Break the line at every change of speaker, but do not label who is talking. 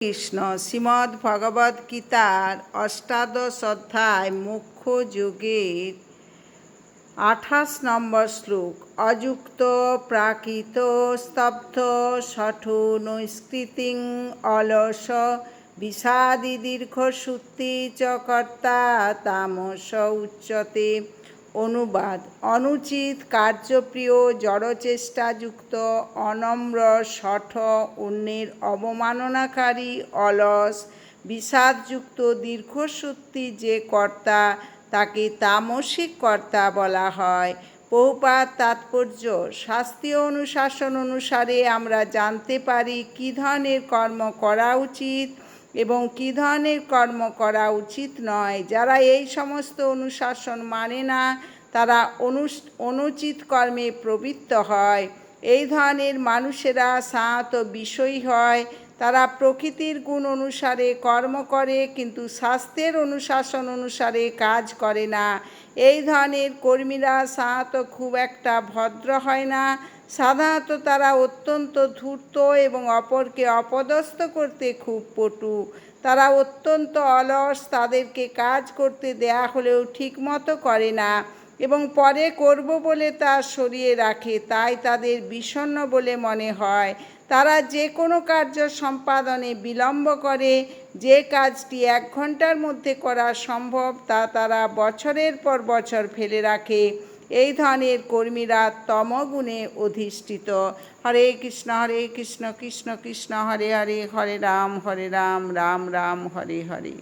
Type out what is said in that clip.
কৃষ্ণ শ্রীমদ্ ভগবদ গীতার অষ্টাদশ অধ্যায় মোক্ষ যোগের 28 নম্বর শ্লোক। অযুক্ত প্রাকৃত স্তব্ধ শঠো নৈষ্কৃতিং অলস বিষাদি দীর্ঘসূত্তি চ কর্তা তামস উচ্যতে। অনুবাদ: অনুচিত কার্যপ্রিয় জড়চেষ্টাযুক্ত অনম্র শঠ অন্যের অবমাননাকারী অলস বিষাদযুক্ত দীর্ঘসূত্তি যে কর্তা তাকে তামসিক কর্তা বলা হয়। বহুপাত তাৎপর্য: শাস্ত্রীয় অনুশাসন অনুসারে আমরা জানতে পারি কী ধরনের কর্ম করা উচিত এবং কী ধরনের কর্ম করা উচিত নয়। যারা এই সমস্ত অনুশাসন মানে না তারা অনুচিত কর্মে প্রবৃত্ত হয়। এই ধরনের মানুষেরা সাধারণত বিষয়ী হয়। তারা প্রকৃতির গুণ অনুসারে কর্ম করে কিন্তু শাস্ত্রের অনুশাসন অনুসারে কাজ করে না। এই ধরনের কর্মীরা সাধারণত খুব একটা ভদ্র হয় না। সাধারণত তারা অত্যন্ত ধূর্ত এবং অপরকে অপদস্থ করতে খুব পটু। তারা অত্যন্ত অলস, তাদেরকে কাজ করতে দেয়া হলেও ঠিকমতো করে না এবং পরে করব বলে তা সরিয়ে রাখে, তাই তাদের বিষণ্ণ বলে মনে হয়। তারা যে কোনো কার্য সম্পাদনে বিলম্ব করে। যে কাজটি 1 ঘন্টার মধ্যে করা সম্ভব তা তারা বছরের পর বছর ফেলে রাখে। এই ধরনের কর্মীরা তমগুণে অধিষ্ঠিত। হরে কৃষ্ণ কৃষ্ণ কৃষ্ণ হরে হরে, হরে রাম রাম রাম হরে হরে।